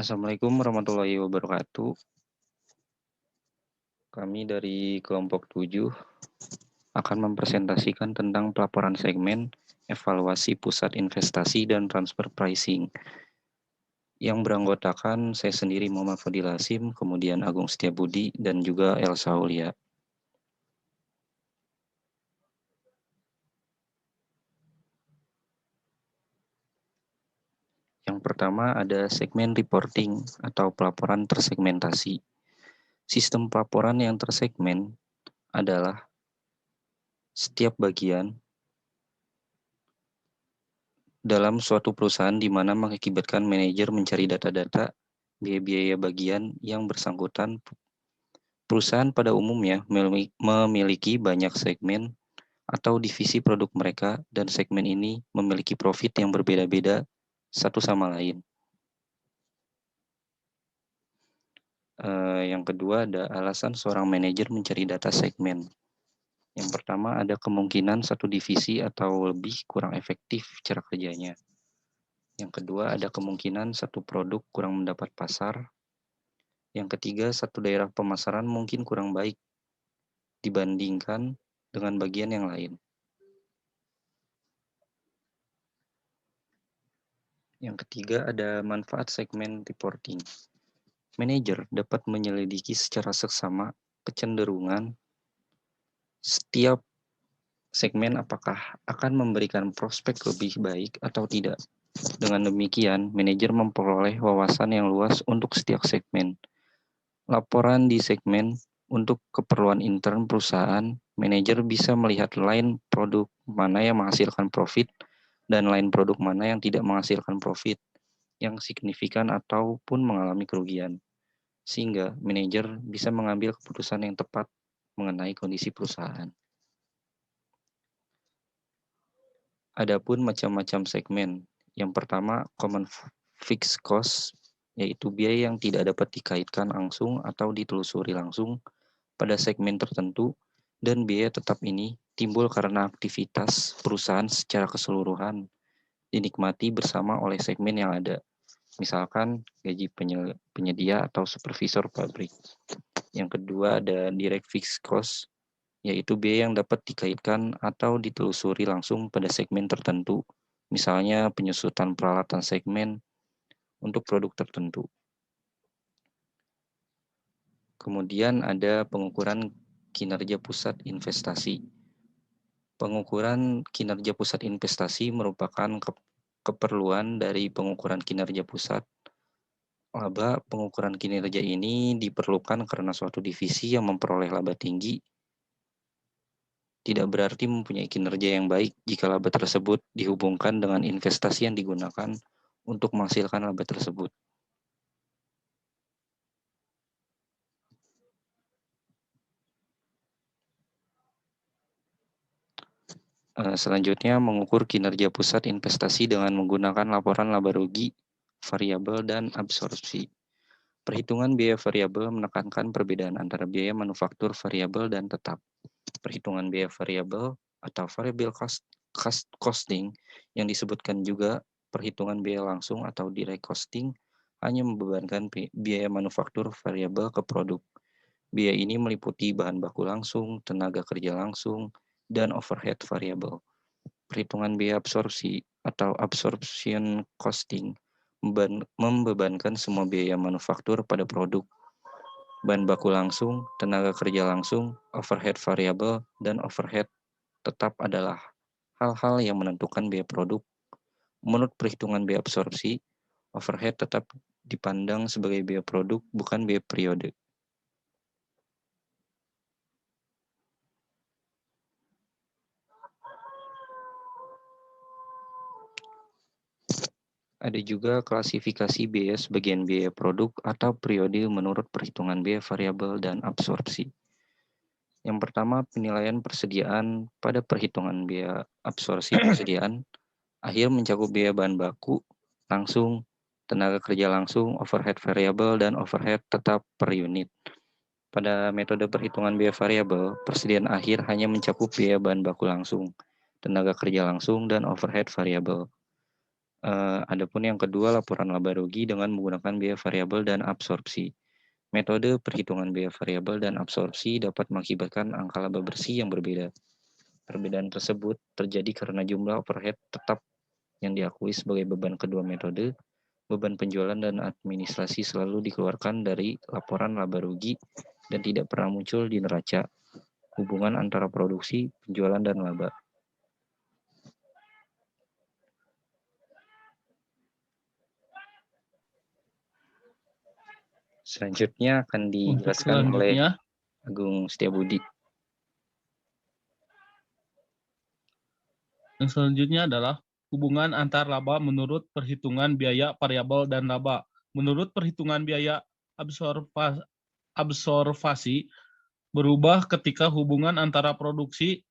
Assalamualaikum warahmatullahi wabarakatuh. Kami dari kelompok 7 akan mempresentasikan tentang pelaporan segmen, evaluasi pusat investasi dan transfer pricing yang beranggotakan saya sendiri Muhammad Fadil Hasim, kemudian Agung Setiabudi dan juga Elsa Aulia. Yang pertama ada segmen reporting atau pelaporan tersegmentasi. Sistem pelaporan yang tersegmen adalah setiap bagian dalam suatu perusahaan di mana mengakibatkan manajer mencari data-data biaya-biaya bagian yang bersangkutan. Perusahaan pada umumnya memiliki banyak segmen atau divisi produk mereka, dan segmen ini memiliki profit yang berbeda-beda satu sama lain. Yang kedua ada alasan seorang manajer mencari data segmen. Yang pertama ada kemungkinan satu divisi atau lebih kurang efektif cara kerjanya. Yang kedua ada kemungkinan satu produk kurang mendapat pasar. Yang ketiga, satu daerah pemasaran mungkin kurang baik dibandingkan dengan bagian yang lain. Yang ketiga, ada manfaat segmen reporting. Manajer dapat menyelidiki secara seksama kecenderungan setiap segmen apakah akan memberikan prospek lebih baik atau tidak. Dengan demikian, manajer memperoleh wawasan yang luas untuk setiap segmen. Laporan di segmen untuk keperluan intern perusahaan, manajer bisa melihat line produk mana yang menghasilkan profit dan line produk mana yang tidak menghasilkan profit yang signifikan ataupun mengalami kerugian. Sehingga manajer bisa mengambil keputusan yang tepat mengenai kondisi perusahaan. Adapun macam-macam segmen. Yang pertama, common fixed cost, yaitu biaya yang tidak dapat dikaitkan langsung atau ditelusuri langsung pada segmen tertentu, dan biaya tetap ini timbul karena aktivitas perusahaan secara keseluruhan dinikmati bersama oleh segmen yang ada. Misalkan gaji penyedia atau supervisor pabrik. Yang kedua ada direct fixed cost, yaitu biaya yang dapat dikaitkan atau ditelusuri langsung pada segmen tertentu, misalnya penyusutan peralatan segmen untuk produk tertentu. Kemudian ada pengukuran kinerja pusat investasi. Pengukuran kinerja pusat investasi merupakan keperluan dari pengukuran kinerja pusat. Laba pengukuran kinerja ini diperlukan karena suatu divisi yang memperoleh laba tinggi tidak berarti mempunyai kinerja yang baik jika laba tersebut dihubungkan dengan investasi yang digunakan untuk menghasilkan laba tersebut. Selanjutnya, mengukur kinerja pusat investasi dengan menggunakan laporan laba rugi, variabel, dan absorpsi. Perhitungan biaya variabel menekankan perbedaan antara biaya manufaktur variabel dan tetap. Perhitungan biaya variabel atau variable costing yang disebutkan juga perhitungan biaya langsung atau direct costing hanya membebankan biaya manufaktur variabel ke produk. Biaya ini meliputi bahan baku langsung, tenaga kerja langsung, dan overhead variabel. Perhitungan biaya absorpsi atau absorption costing membebankan semua biaya manufaktur pada produk, bahan baku langsung, tenaga kerja langsung, overhead variabel, dan overhead tetap adalah hal-hal yang menentukan biaya produk. Menurut perhitungan biaya absorpsi, overhead tetap dipandang sebagai biaya produk, bukan biaya periode. Ada juga klasifikasi biaya sebagian biaya produk atau periode menurut perhitungan biaya variabel dan absorpsi. Yang pertama, penilaian persediaan pada perhitungan biaya absorpsi persediaan akhir mencakup biaya bahan baku langsung, tenaga kerja langsung, overhead variabel, dan overhead tetap per unit. Pada metode perhitungan biaya variabel, persediaan akhir hanya mencakup biaya bahan baku langsung, tenaga kerja langsung, dan overhead variabel. Adapun yang kedua, laporan laba rugi dengan menggunakan biaya variabel dan absorpsi. Metode perhitungan biaya variabel dan absorpsi dapat mengakibatkan angka laba bersih yang berbeda. Perbedaan tersebut terjadi karena jumlah overhead tetap yang diakui sebagai beban kedua metode. Beban penjualan dan administrasi selalu dikeluarkan dari laporan laba rugi dan tidak pernah muncul di neraca. Hubungan antara produksi, penjualan, dan laba. Selanjutnya akan dijelaskan oleh Agung Setiabudi. Yang selanjutnya adalah hubungan antar laba menurut perhitungan biaya variabel dan laba. Menurut perhitungan biaya absorpsi berubah ketika hubungan antara produksi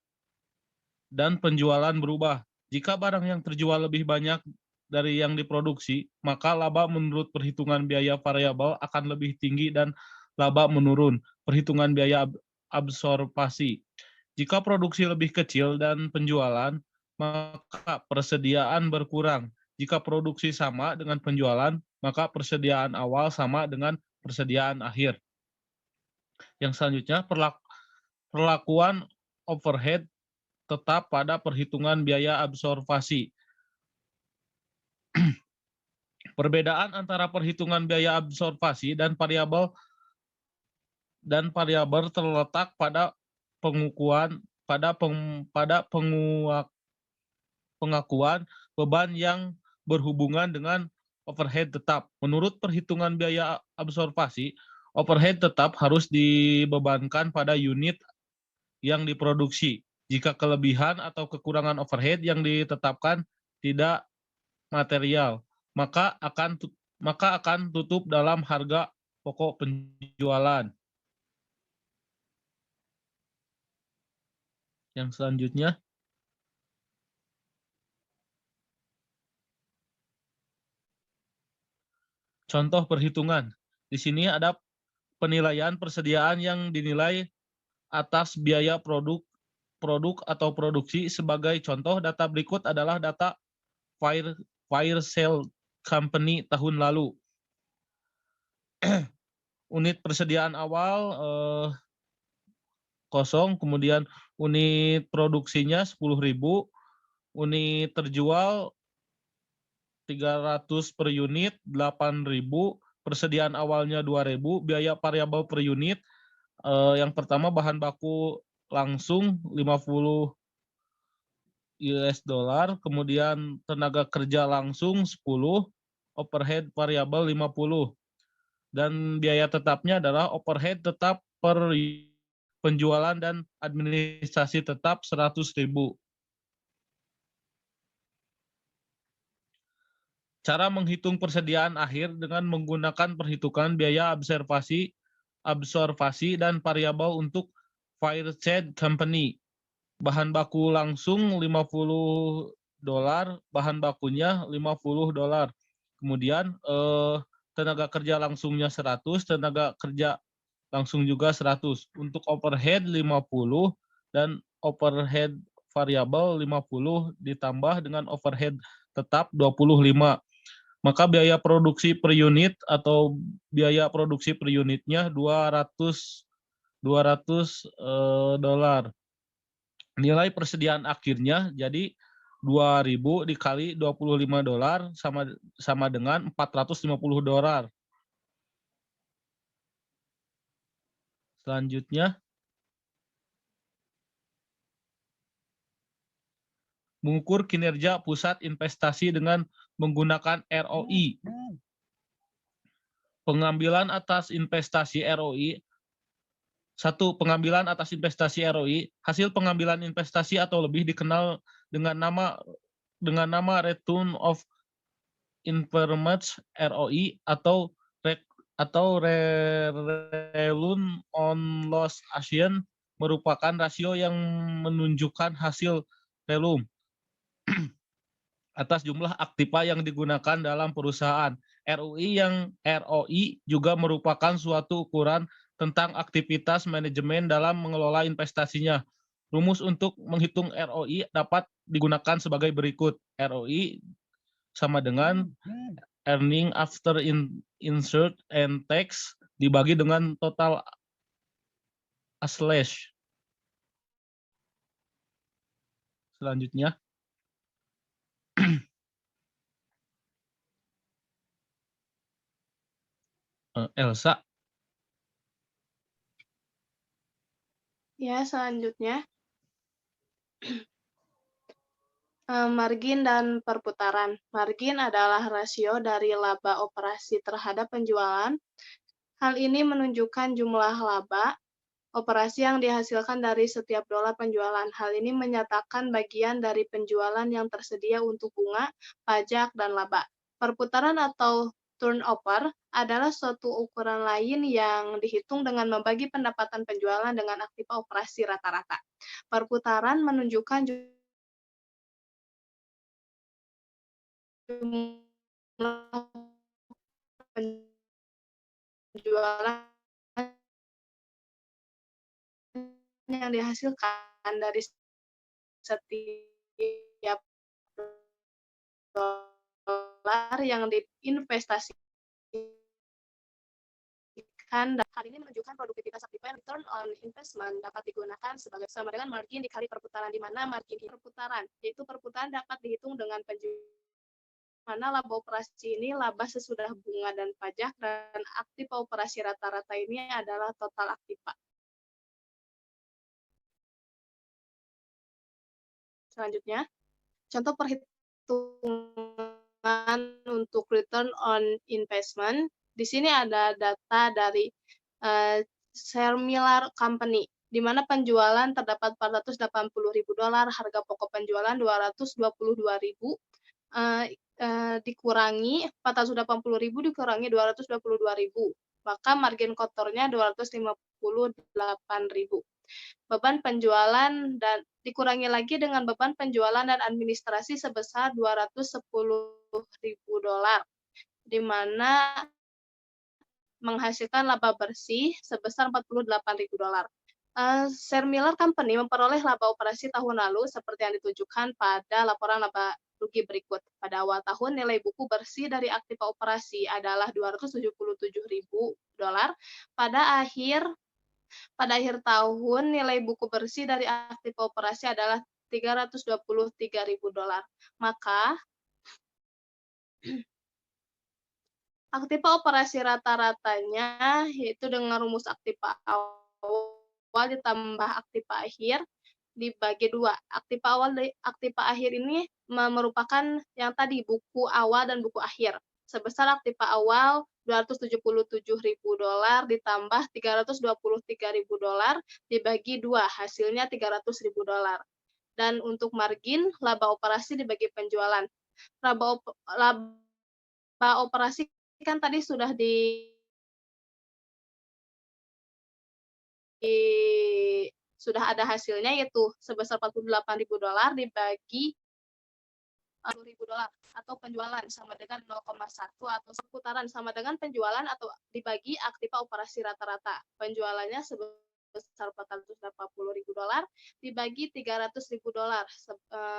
dan penjualan berubah. Jika barang yang terjual lebih banyak dari yang diproduksi, maka laba menurut perhitungan biaya variabel akan lebih tinggi dan laba menurun. Perhitungan biaya absorpsi. Jika produksi lebih kecil dan penjualan, maka persediaan berkurang. Jika produksi sama dengan penjualan, maka persediaan awal sama dengan persediaan akhir. Yang selanjutnya, perlakuan overhead tetap pada perhitungan biaya absorpsi. Perbedaan antara perhitungan biaya absorpsi dan variabel terletak pada pengakuan beban yang berhubungan dengan overhead tetap. Menurut perhitungan biaya absorpsi, overhead tetap harus dibebankan pada unit yang diproduksi. Jika kelebihan atau kekurangan overhead yang ditetapkan tidak material, maka akan tutup dalam harga pokok penjualan. Yang selanjutnya, contoh perhitungan. Di sini ada penilaian persediaan yang dinilai atas biaya produk atau produksi. Sebagai contoh, data berikut adalah data Fire Sale Company tahun lalu. Unit persediaan awal kosong, kemudian unit produksinya 10.000, unit terjual 300 per unit 8.000, persediaan awalnya 2.000, biaya variabel per unit yang pertama bahan baku langsung 50 US dollar, kemudian tenaga kerja langsung 10, overhead variabel 50. Dan biaya tetapnya adalah overhead tetap per penjualan dan administrasi tetap 100.000. Cara menghitung persediaan akhir dengan menggunakan perhitungan biaya absorpsi dan variabel untuk Fireside Company. Bahan baku langsung 50 dolar, bahan bakunya 50 dolar. Kemudian tenaga kerja langsungnya 100, tenaga kerja langsung juga 100. Untuk overhead 50 dan overhead variabel 50 ditambah dengan overhead tetap 25. Maka biaya produksi per unit atau biaya produksi per unitnya 200 dolar. Nilai persediaan akhirnya jadi 2.000 dikali 25 dolar sama dengan 450 dolar. Selanjutnya, mengukur kinerja pusat investasi dengan menggunakan ROI. Pengambilan atas investasi ROI. 1. Pengambilan atas investasi ROI. Hasil pengambilan investasi atau lebih dikenal dengan nama Return of Investment ROI atau Return on Loss Assumption merupakan rasio yang menunjukkan hasil relum atas jumlah aktiva yang digunakan dalam perusahaan. ROI juga merupakan suatu ukuran tentang aktivitas manajemen dalam mengelola investasinya. Rumus untuk menghitung ROI dapat digunakan sebagai berikut. ROI sama dengan earning after insert and tax dibagi dengan total slash. Selanjutnya, Elsa. Ya, selanjutnya margin dan perputaran. Margin adalah rasio dari laba operasi terhadap penjualan. Hal ini menunjukkan jumlah laba operasi yang dihasilkan dari setiap dolar penjualan. Hal ini menyatakan bagian dari penjualan yang tersedia untuk bunga, pajak, dan laba. Perputaran atau turnover adalah suatu ukuran lain yang dihitung dengan membagi pendapatan penjualan dengan aktiva operasi rata-rata. Perputaran menunjukkan jumlah penjualan yang dihasilkan dari setiap dolar yang diinvestasikan. Hal ini menunjukkan produktivitas aktiva yang return on investment dapat digunakan sebagai sama dengan margin dikali perputaran, di mana margin perputaran, yaitu perputaran dapat dihitung dengan mana laba operasi ini laba sesudah bunga dan pajak, dan aktiva operasi rata-rata ini adalah total aktiva. Selanjutnya, contoh perhitungan untuk return on investment. Di sini ada data dari Shermiller Company, di mana penjualan terdapat $480.000, harga pokok penjualan $222.000, dikurangi 480.000 dikurangi 222.000, maka margin kotornya 258.000. Beban penjualan dan dikurangi lagi dengan beban penjualan dan administrasi sebesar $210.000, di mana menghasilkan laba bersih sebesar $48.000. Shermiller Company memperoleh laba operasi tahun lalu seperti yang ditujukan pada laporan laba rugi berikut. Pada awal tahun, nilai buku bersih dari aktiva operasi adalah $277.000. Pada akhir tahun, nilai buku bersih dari aktiva operasi adalah $323.000. Maka aktiva operasi rata-ratanya yaitu dengan rumus aktiva awal ditambah aktiva akhir dibagi 2. Aktiva awal dan aktiva akhir ini merupakan yang tadi buku awal dan buku akhir. Sebesar aktiva awal $277.000 ditambah $323.000 dibagi 2, hasilnya $300.000. Dan untuk margin, laba operasi dibagi penjualan. Laba operasi kan tadi sudah sudah ada hasilnya, yaitu sebesar $48.000 dibagi $10.000 atau penjualan sama dengan 0,1, atau seputaran sama dengan penjualan atau dibagi aktiva operasi rata-rata. Penjualannya sebesar $480.000 dibagi $300.000,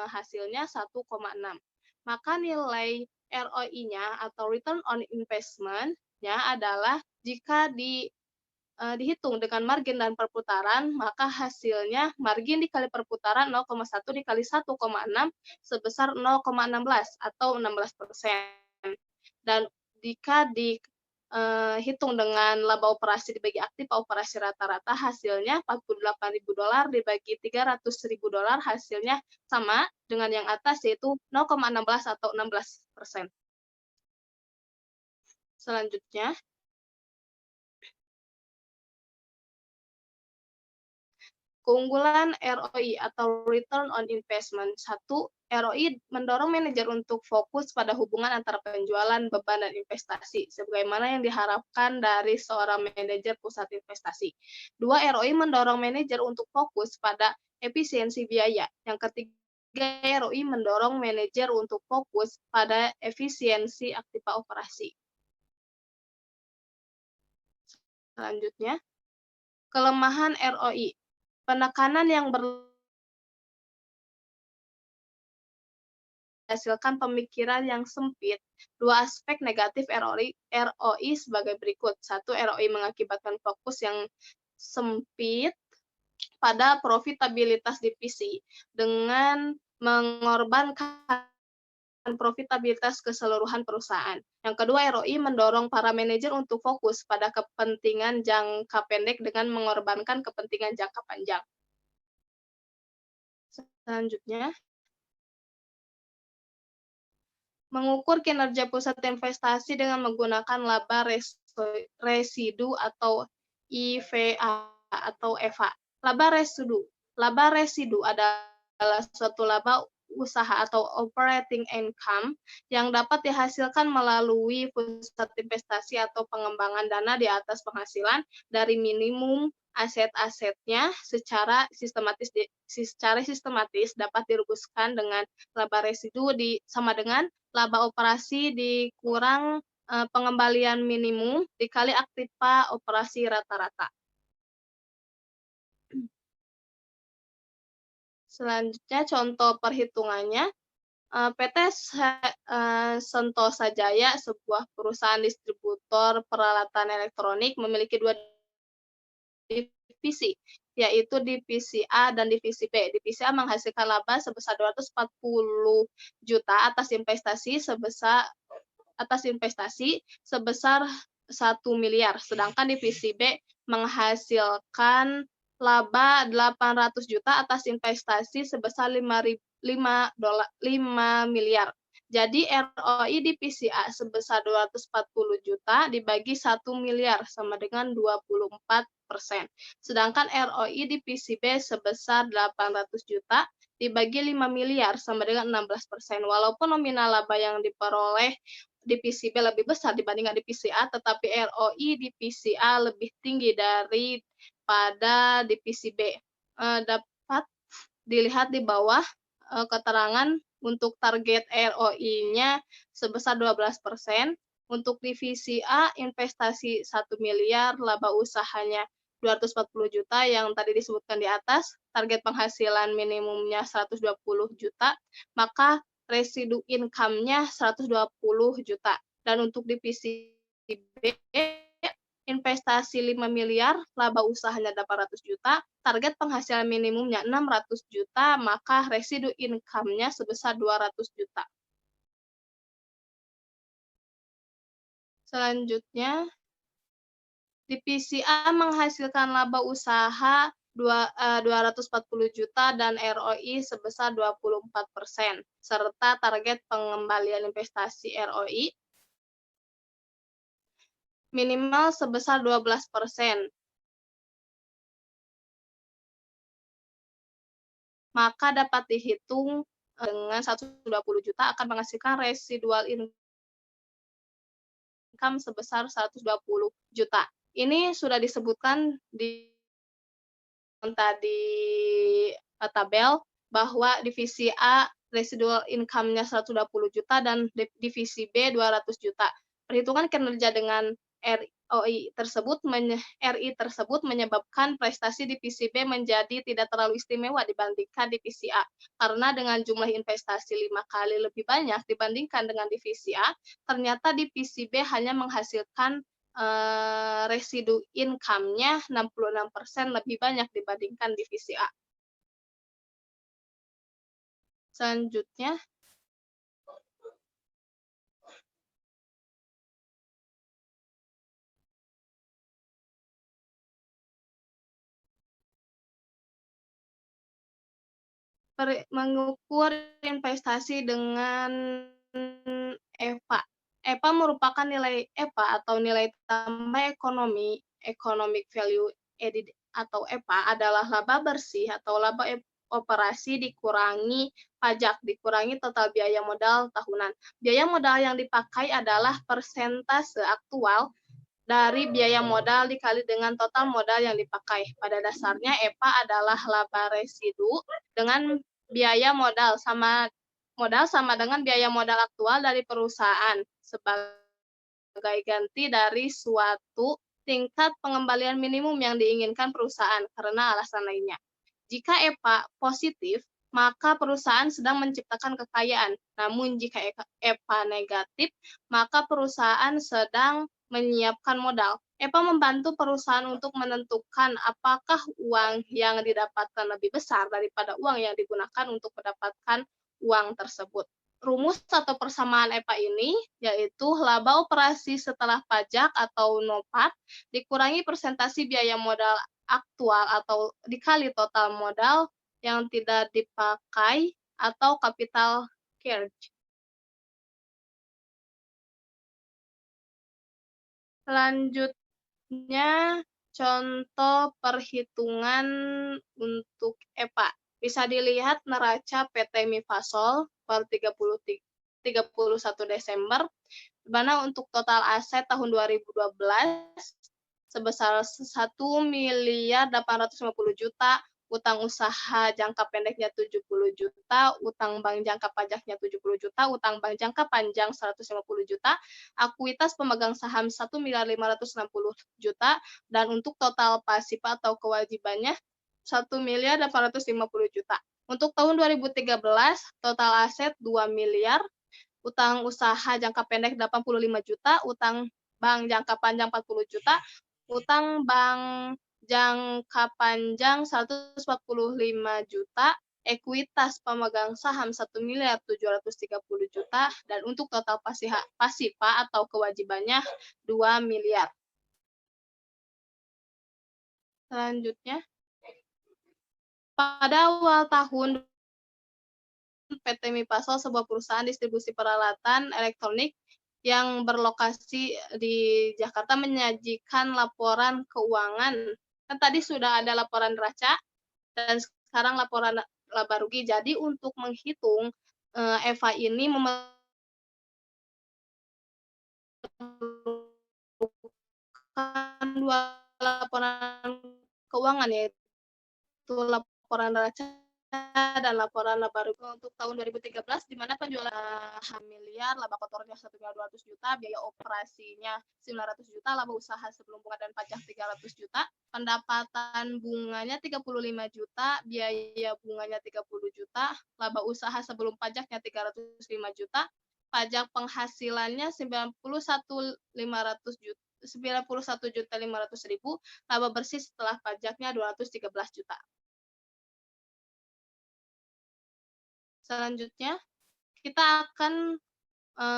hasilnya 1,6. Maka nilai ROI-nya atau return on investment-nya adalah jika dihitung dengan margin dan perputaran, maka hasilnya margin dikali perputaran 0,1 dikali 1,6 sebesar 0,16 atau 16%. Dan jika dihitung dengan laba operasi dibagi aktiva operasi rata-rata, hasilnya $48.000 dibagi $300.000, hasilnya sama dengan yang atas, yaitu 0,16 atau 16%. Selanjutnya, keunggulan ROI atau Return on Investment. 1. ROI mendorong manajer untuk fokus pada hubungan antara penjualan, beban, dan investasi, sebagaimana yang diharapkan dari seorang manajer pusat investasi. 2. ROI mendorong manajer untuk fokus pada efisiensi biaya. Yang ketiga, ROI mendorong manajer untuk fokus pada efisiensi aktiva operasi. Selanjutnya, kelemahan ROI. Penekanan yang menghasilkan pemikiran yang sempit. Dua aspek negatif ROI sebagai berikut. Satu, ROI mengakibatkan fokus yang sempit pada profitabilitas divisi dengan mengorbankan profitabilitas keseluruhan perusahaan. Yang kedua, ROI mendorong para manajer untuk fokus pada kepentingan jangka pendek dengan mengorbankan kepentingan jangka panjang. Selanjutnya, mengukur kinerja pusat investasi dengan menggunakan laba residu atau IVA atau EVA. Laba residu adalah suatu laba usaha atau operating income yang dapat dihasilkan melalui pusat investasi atau pengembangan dana di atas penghasilan dari minimum aset-asetnya secara sistematis dapat dirumuskan dengan laba residu sama dengan laba operasi dikurang pengembalian minimum dikali aktiva operasi rata-rata. Selanjutnya contoh perhitungannya, PT Sentosa Jaya, sebuah perusahaan distributor peralatan elektronik, memiliki dua divisi, yaitu divisi A dan divisi B. Divisi A menghasilkan laba sebesar 240 juta atas investasi sebesar 1 miliar, sedangkan divisi B menghasilkan laba 800 juta atas investasi sebesar 5 miliar. Jadi ROI divisi A sebesar 240 juta dibagi 1 miliar sama dengan 24%. Sedangkan ROI divisi B sebesar 800 juta dibagi 5 miliar sama dengan 16%. Walaupun nominal laba yang diperoleh divisi B lebih besar dibandingkan divisi A, tetapi ROI divisi A lebih tinggi daripada divisi B. Dapat dilihat di bawah keterangan untuk target ROI-nya sebesar 12%. Untuk divisi A, investasi 1 miliar, laba usahanya 240 juta yang tadi disebutkan di atas, target penghasilan minimumnya 120 juta, maka residu income-nya 120 juta. Dan untuk divisi B, investasi 5 miliar, laba usahanya 800 juta, target penghasilan minimumnya 600 juta, maka residu income-nya sebesar 200 juta. Selanjutnya, divisi A menghasilkan laba usaha 240 juta dan ROI sebesar 24%, serta target pengembalian investasi ROI minimal sebesar 12%. Maka dapat dihitung dengan 120 juta akan menghasilkan residual income sebesar 120 juta. Ini sudah disebutkan di tabel bahwa divisi A residual income-nya 120 juta dan divisi B 200 juta. Perhitungan kinerja dengan RI tersebut menyebabkan prestasi divisi B menjadi tidak terlalu istimewa dibandingkan divisi A. Karena dengan jumlah investasi 5 kali lebih banyak dibandingkan dengan divisi A, ternyata divisi B hanya menghasilkan residu income-nya 66% lebih banyak dibandingkan divisi A. Selanjutnya, mengukur investasi dengan EVA. EVA merupakan nilai EVA atau nilai tambah ekonomi, economic value added atau EVA adalah laba bersih atau laba operasi dikurangi pajak, dikurangi total biaya modal tahunan. Biaya modal yang dipakai adalah persentase aktual dari biaya modal dikali dengan total modal yang dipakai. Pada dasarnya EVA adalah laba residu dengan biaya modal sama dengan biaya modal aktual dari perusahaan sebagai ganti dari suatu tingkat pengembalian minimum yang diinginkan perusahaan karena alasan lainnya. Jika EVA positif, maka perusahaan sedang menciptakan kekayaan. Namun jika EPA negatif, maka perusahaan sedang menyiapkan modal. EPA membantu perusahaan untuk menentukan apakah uang yang didapatkan lebih besar daripada uang yang digunakan untuk mendapatkan uang tersebut. Rumus atau persamaan EPA ini yaitu laba operasi setelah pajak atau NOPAT dikurangi persentase biaya modal aktual atau dikali total modal yang tidak dipakai atau capital charge. Selanjutnya, contoh perhitungan untuk EPA. Bisa dilihat neraca PT Mifasol per 31 Desember, di mana untuk total aset tahun 2012 sebesar 1.850.000.000, utang usaha jangka pendeknya 70 juta, utang bank jangka pajaknya 70 juta, utang bank jangka panjang 150 juta, akuitas pemegang saham 1.560.000.000, dan untuk total pasifa atau kewajibannya 1.850.000.000. Untuk tahun 2013, total aset 2 miliar, utang usaha jangka pendek 85 juta, utang bank jangka panjang 40 juta, utang bank jangka panjang 145 juta, ekuitas pemegang saham 1.730.000.000, dan untuk total pasifa atau kewajibannya 2 miliar. Selanjutnya, pada awal tahun, PT Mifasol, sebuah perusahaan distribusi peralatan elektronik yang berlokasi di Jakarta, menyajikan laporan keuangan. Kan tadi sudah ada laporan neraca dan sekarang laporan laba rugi. Jadi untuk menghitung EVA ini memerlukan dua laporan keuangan, yaitu laporan neraca dan laporan laba rugi untuk tahun 2013, di mana penjualan miliar, laba kotornya 1.200 juta, biaya operasinya 900 juta, laba usaha sebelum bunga dan pajak 300 juta, pendapatan bunganya 35 juta, biaya bunganya 30 juta, laba usaha sebelum pajaknya 305 juta, pajak penghasilannya 91.500 juta, 91.500.000, laba bersih setelah pajaknya 213 juta. Selanjutnya, kita akan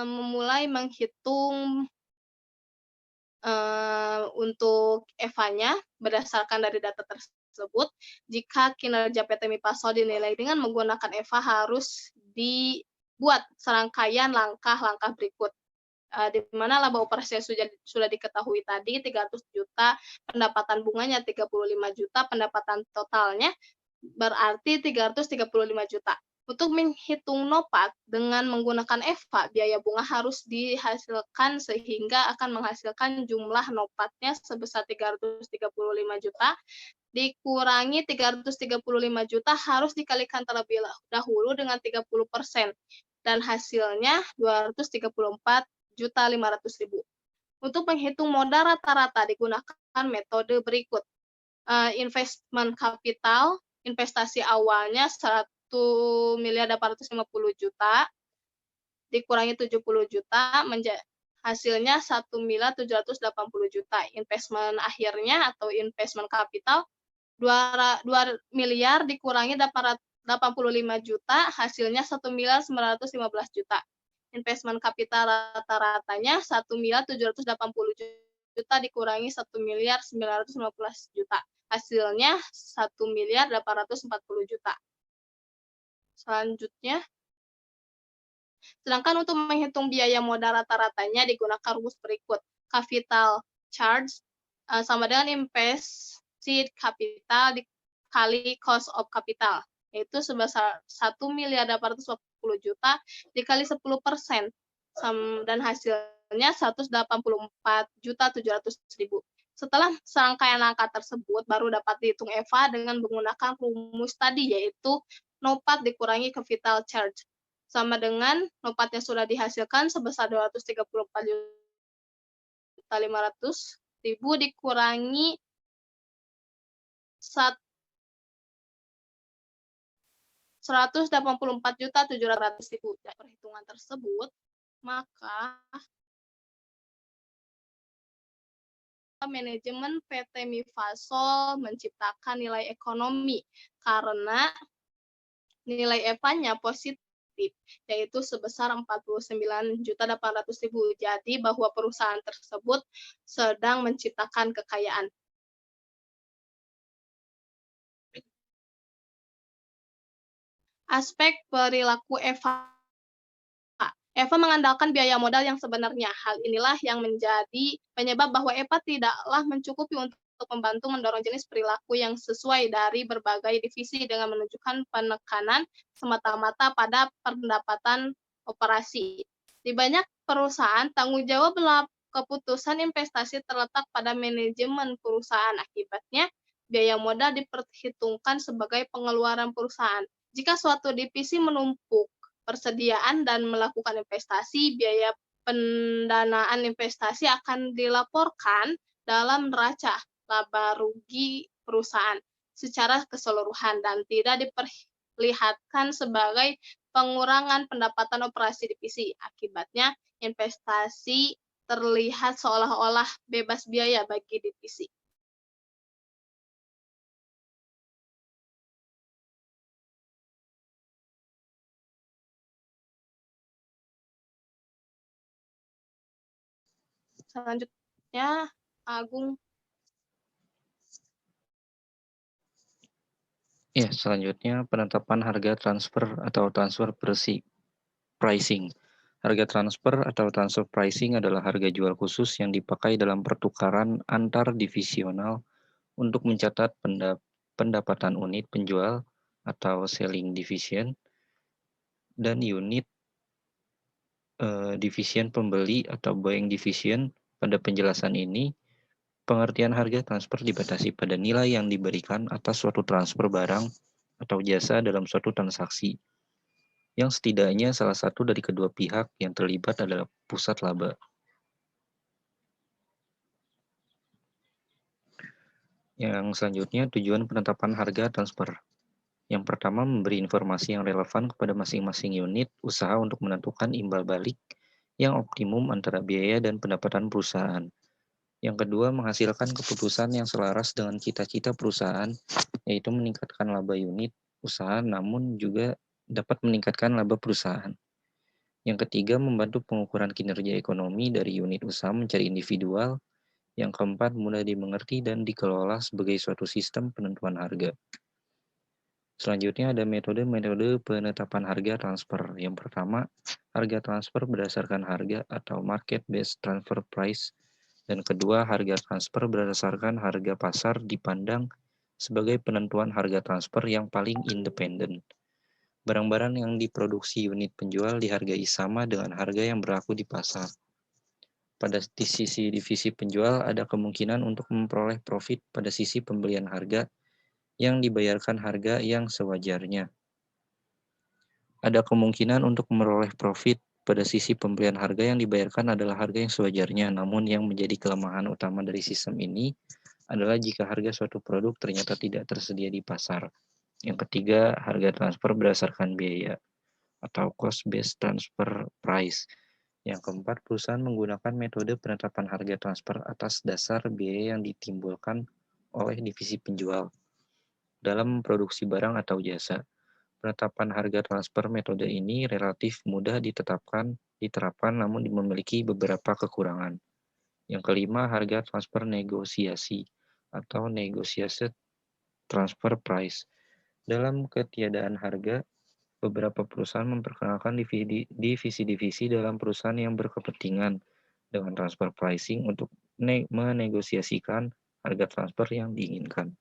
memulai menghitung untuk EVA-nya berdasarkan dari data tersebut. Jika kinerja PT Mifasol dinilai dengan menggunakan EVA, harus dibuat serangkaian langkah-langkah berikut. Di mana laba operasi sudah diketahui tadi 300 juta, pendapatan bunganya 35 juta, pendapatan totalnya berarti 335 juta. Untuk menghitung NOPAT dengan menggunakan EVA, biaya bunga harus dihasilkan sehingga akan menghasilkan jumlah NOPAT-nya sebesar 335 juta, dikurangi 335 juta harus dikalikan terlebih dahulu dengan 30%, dan hasilnya 234.500.000. Untuk menghitung modal rata-rata digunakan metode berikut. Investment capital, investasi awalnya 1.850.000.000 dikurangi 70 juta, hasilnya 1.780 juta. Investment akhirnya atau investment capital 2 miliar dikurangi 85 juta, hasilnya 1.915 juta. Investment kapital rata-ratanya 1.780 juta dikurangi 1.915 juta. Hasilnya 1.840 juta. Selanjutnya, sedangkan untuk menghitung biaya modal rata-ratanya digunakan rumus berikut. Capital charge sama dengan invested capital dikali cost of capital, yaitu sebesar 1.840 juta dikali 10%, dan hasilnya 184.700.000. Setelah serangkaian angka tersebut, baru dapat dihitung EVA dengan menggunakan rumus tadi, yaitu NOPAT dikurangi capital charge, sama dengan NOPAT yang sudah dihasilkan sebesar 234.500.000 dikurangi 1 184.700.000. Dari perhitungan tersebut, maka manajemen PT Mifasol menciptakan nilai ekonomi karena nilai EVA-nya positif, yaitu sebesar 49.800.000. Jadi bahwa perusahaan tersebut sedang menciptakan kekayaan. Aspek perilaku EVA. EVA mengandalkan biaya modal yang sebenarnya. Hal inilah yang menjadi penyebab bahwa EVA tidaklah mencukupi untuk membantu mendorong jenis perilaku yang sesuai dari berbagai divisi dengan menunjukkan penekanan semata-mata pada pendapatan operasi. Di banyak perusahaan, tanggung jawab keputusan investasi terletak pada manajemen perusahaan. Akibatnya, biaya modal diperhitungkan sebagai pengeluaran perusahaan. Jika suatu divisi menumpuk persediaan dan melakukan investasi, biaya pendanaan investasi akan dilaporkan dalam neraca laba rugi perusahaan secara keseluruhan dan tidak diperlihatkan sebagai pengurangan pendapatan operasi divisi. Akibatnya, investasi terlihat seolah-olah bebas biaya bagi divisi. Selanjutnya, Agung. Ya, selanjutnya penetapan harga transfer atau transfer pricing. Harga transfer atau transfer pricing adalah harga jual khusus yang dipakai dalam pertukaran antar divisional untuk mencatat pendapatan unit penjual atau selling division dan unit division pembeli atau buying division. Pada penjelasan ini, pengertian harga transfer dibatasi pada nilai yang diberikan atas suatu transfer barang atau jasa dalam suatu transaksi, yang setidaknya salah satu dari kedua pihak yang terlibat adalah pusat laba. Yang selanjutnya, tujuan penetapan harga transfer. Yang pertama, memberi informasi yang relevan kepada masing-masing unit usaha untuk menentukan imbal balik yang optimum antara biaya dan pendapatan perusahaan. Yang kedua, menghasilkan keputusan yang selaras dengan cita-cita perusahaan, yaitu meningkatkan laba unit usaha namun juga dapat meningkatkan laba perusahaan. Yang ketiga, membantu pengukuran kinerja ekonomi dari unit usaha mencari individual. Yang keempat, mudah dimengerti dan dikelola sebagai suatu sistem penentuan harga. Selanjutnya ada metode-metode penetapan harga transfer. Yang pertama, harga transfer berdasarkan harga atau market-based transfer price. Dan kedua, harga transfer berdasarkan harga pasar dipandang sebagai penentuan harga transfer yang paling independen. Barang-barang yang diproduksi unit penjual dihargai sama dengan harga yang berlaku di pasar. Pada sisi divisi penjual ada kemungkinan untuk memperoleh profit pada sisi pembelian harga yang dibayarkan harga yang sewajarnya. Ada kemungkinan untuk memperoleh profit pada sisi pembelian harga yang dibayarkan adalah harga yang sewajarnya, namun yang menjadi kelemahan utama dari sistem ini adalah jika harga suatu produk ternyata tidak tersedia di pasar. Yang ketiga, harga transfer berdasarkan biaya atau cost-based transfer price. Yang keempat, perusahaan menggunakan metode penetapan harga transfer atas dasar biaya yang ditimbulkan oleh divisi penjual dalam produksi barang atau jasa. Penetapan harga transfer metode ini relatif mudah diterapkan namun memiliki beberapa kekurangan. Yang kelima, harga transfer negosiasi atau negotiated transfer price. Dalam ketiadaan harga, beberapa perusahaan memperkenalkan divisi-divisi dalam perusahaan yang berkepentingan dengan transfer pricing untuk menegosiasikan harga transfer yang diinginkan.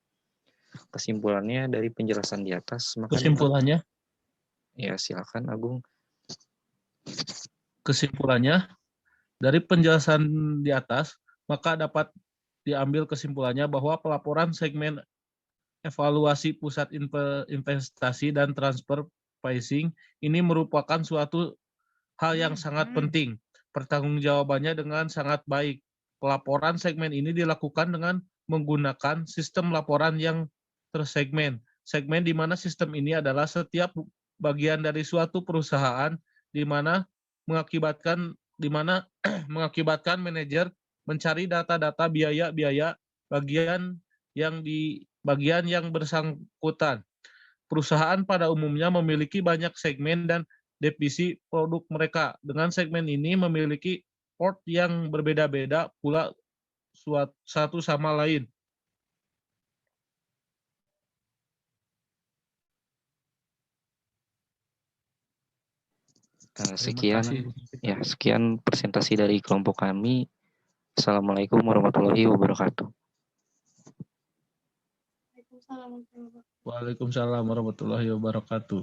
Kesimpulannya dari penjelasan di atas, Kesimpulannya ya silakan Agung. Kesimpulannya, dari penjelasan di atas, maka dapat diambil kesimpulannya bahwa pelaporan segmen evaluasi pusat investasi dan transfer pricing ini merupakan suatu hal yang sangat penting. Pertanggungjawabannya dengan sangat baik. Pelaporan segmen ini dilakukan dengan menggunakan sistem laporan yang tersegmen segmen di mana sistem ini adalah setiap bagian dari suatu perusahaan di mana mengakibatkan manajer mencari data-data biaya-biaya bagian yang bersangkutan. Perusahaan pada umumnya memiliki banyak segmen dan divisi produk mereka. Dengan segmen ini memiliki port yang berbeda-beda pula satu sama lain. Sekian presentasi dari kelompok kami. Assalamualaikum warahmatullahi wabarakatuh. Waalaikumsalam warahmatullahi wabarakatuh. Waalaikumsalam warahmatullahi wabarakatuh.